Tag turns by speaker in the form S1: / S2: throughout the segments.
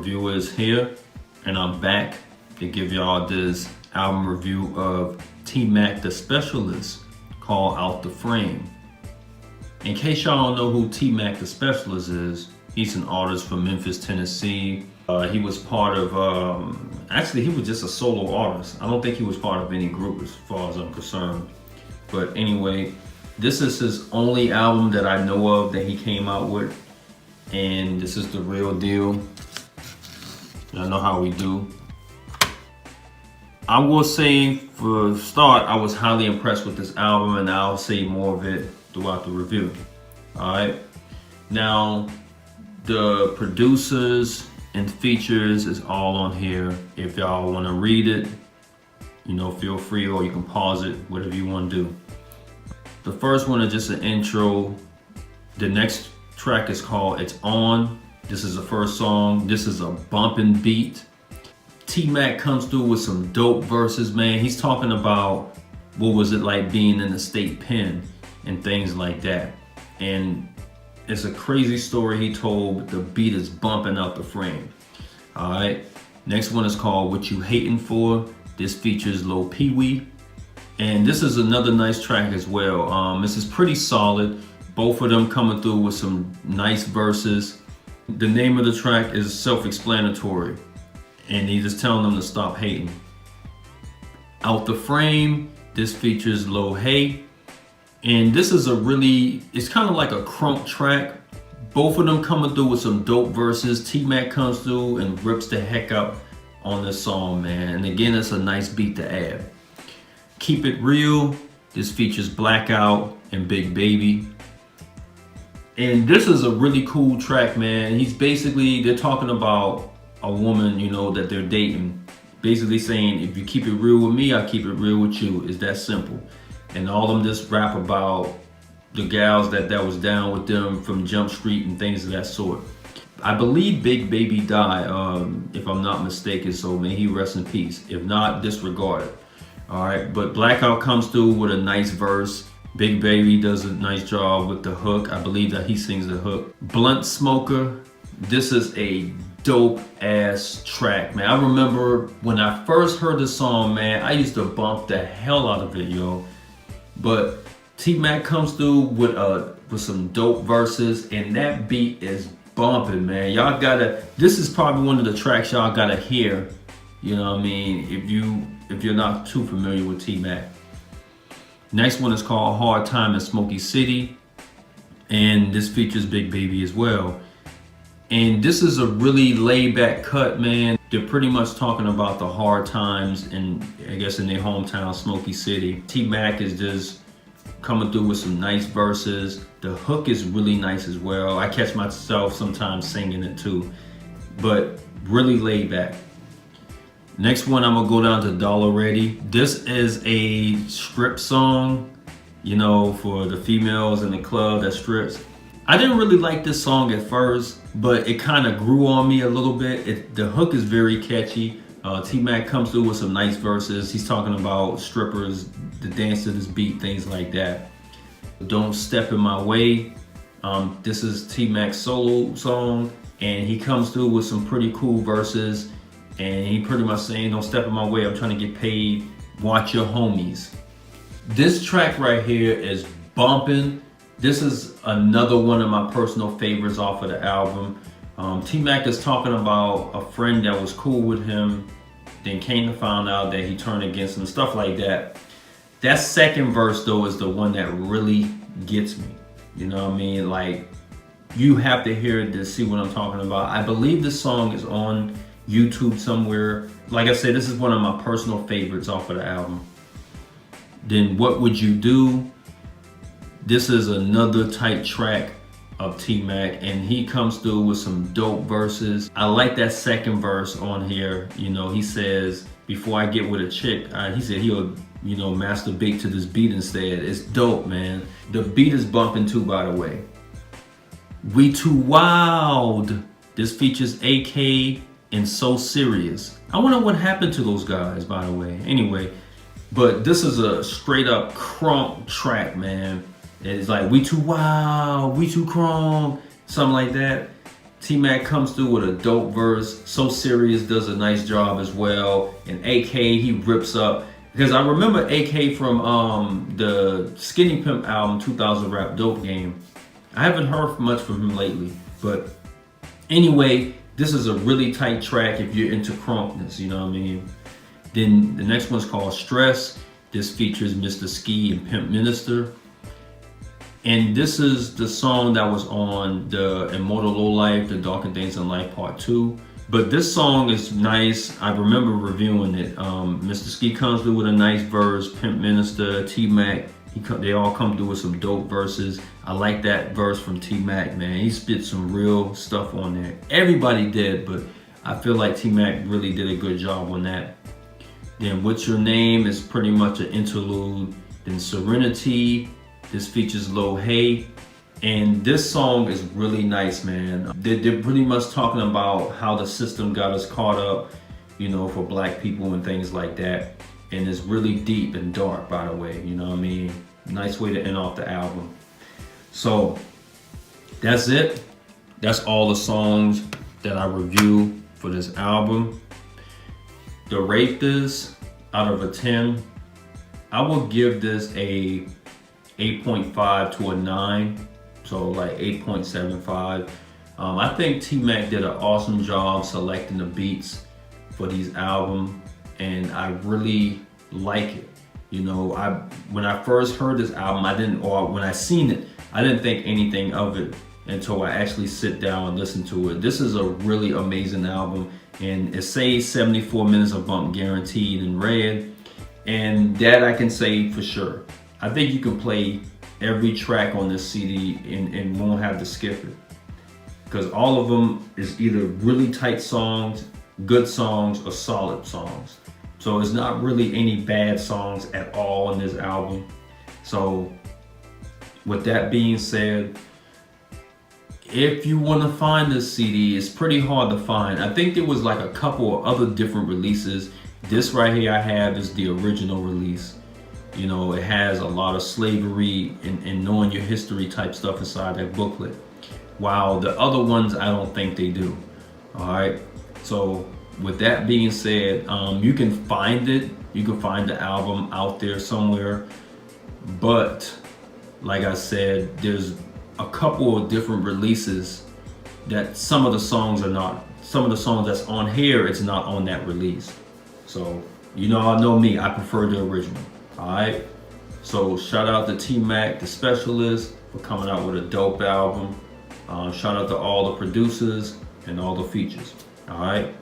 S1: reviewer is here, and I'm back to give y'all this album review of T-Mack the Specialist called Out the Frame. In case y'all don't know who T-Mack the Specialist is, he's an artist from Memphis, Tennessee. He was part of, actually he was just a solo artist. I don't think he was part of any group as far as I'm concerned. But anyway, this is his only album that I know of that he came out with. And this is the real deal. I know how we do. I will say for the start, I was highly impressed with this album, and I'll say more of it throughout the review. Alright. Now, the producers and features is all on here. If y'all want to read it, you know, feel free, or you can pause it, whatever you want to do. The first one is just an intro. The next track is called It's On. This is the first song. This is a bumping beat. T-Mack comes through with some dope verses, man. He's talking about what was it like being in the state pen and things like that. And it's a crazy story he told, but the beat is bumping out the frame. All right. Next one is called What You Hating For. This features Lil Pee Wee. And this is another nice track as well. This is pretty solid. Both of them coming through with some nice verses. The name of the track is self-explanatory, and he's just telling them to stop hating. Out the Frame, this features Lil Hay. And this is it's kind of like a crunk track. Both of them coming through with some dope verses. T-Mack comes through and rips the heck up on this song, man. And again, it's a nice beat to add. Keep It Real, this features Blackout and Big Baby. And this is a really cool track, man. They're talking about a woman, you know, that they're dating. Basically saying, if you keep it real with me, I'll keep it real with you. It's that simple. And all of them just rap about the gals that was down with them from Jump Street and things of that sort. I believe Big Baby died, if I'm not mistaken, so may he rest in peace. If not, disregard it. All right, but Blackout comes through with a nice verse. Big Baby does a nice job with the hook. I believe that he sings the hook. Blunt Smoker, this is a dope ass track, man. I remember when I first heard the song, man, I used to bump the hell out of it, yo. But T-Mack comes through with some dope verses, and that beat is bumping, man. This is probably one of the tracks y'all gotta hear, you know what I mean, if you're not too familiar with T-Mack. Next one is called Hard Time in Smoky City, and this features Big Baby as well. And this is a really laid back cut, man. They're pretty much talking about the hard times in, I guess, in their hometown, Smoky City. T-Mack is just coming through with some nice verses. The hook is really nice as well. I catch myself sometimes singing it too, but really laid back. Next one, I'm gonna go down to Dollar Ready. This is a strip song, you know, for the females in the club that strips. I didn't really like this song at first, but it kind of grew on me a little bit. The hook is very catchy. T-Mack comes through with some nice verses. He's talking about strippers, the dance to this beat, things like that. Don't Step in My Way. This is T-Mack's solo song, and he comes through with some pretty cool verses. And he pretty much saying, don't step in my way, I'm trying to get paid, watch your homies. This track right here is bumping. This is another one of my personal favorites off of the album. T-Mack is talking about a friend that was cool with him, then came to find out that he turned against him, stuff like that. That second verse though is the one that really gets me. You know what I mean? Like, you have to hear it to see what I'm talking about. I believe this song is on YouTube somewhere. Like I said, this is one of my personal favorites off of the album. Then What Would You Do? This is another tight track of T-Mack, and he comes through with some dope verses. I like that second verse on here. You know, he says, before I get with a chick, he said he'll, you know, masturbate to this beat instead. It's dope, man. The beat is bumping too, by the way. We Too Wild. This features AK and So Serious. I wonder what happened to those guys, by the way. Anyway, but this is a straight up crunk track, man. It's like, we too wild, we too crunk, something like that. T-Mack comes through with a dope verse. So Serious does a nice job as well. And AK, he rips up. Because I remember AK from the Skinny Pimp album, 2000 Rap Dope Game. I haven't heard much from him lately. But anyway, this is a really tight track if you're into crunkness, you know what I mean? Then the next one's called Stress. This features Mr. Ski and Pimp Minister. And this is the song that was on the Immortal Lowlife, The Darker Things in Life Part 2. But this song is nice. I remember reviewing it. Mr. Ski comes through with a nice verse. Pimp Minister, T-Mack, they all come through with some dope verses. I like that verse from T-Mack, man. He spit some real stuff on there. Everybody did, but I feel like T-Mack really did a good job on that. Then What's Your Name is pretty much an interlude. Then Serenity. This features Lil Hay, and this song is really nice, man. They're pretty much talking about how the system got us caught up, you know, for black people and things like that. And it's really deep and dark, by the way, you know what I mean? Nice way to end off the album. So that's it. That's all the songs that I review for this album. To rate this out of a 10, I will give this a 8.5 to a 9, so like 8.75. I think T-Mack did an awesome job selecting the beats for these albums, and I really like it. You know, when I first heard this album, when I seen it, I didn't think anything of it until I actually sit down and listen to it. This is a really amazing album, and it says 74 minutes of bump guaranteed in red, and that I can say for sure. I think you can play every track on this CD and won't have to skip it. Because all of them is either really tight songs, good songs, or solid songs. So it's not really any bad songs at all in this album. So with that being said, if you want to find this CD, it's pretty hard to find. I think there was like a couple of other different releases. This right here I have is the original release. You know, it has a lot of slavery and knowing your history type stuff inside that booklet. While the other ones, I don't think they do. All right. So with that being said, you can find it. You can find the album out there somewhere. But like I said, there's a couple of different releases that some of the songs are not. Some of the songs that's on here, it's not on that release. So, you know, I know me, I prefer the original. Alright, so shout out to T-Mack, the specialist, for coming out with a dope album. Shout out to all the producers and all the features. Alright,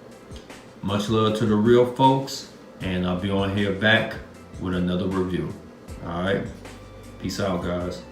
S1: much love to the real folks, and I'll be on here back with another review. Alright, peace out, guys.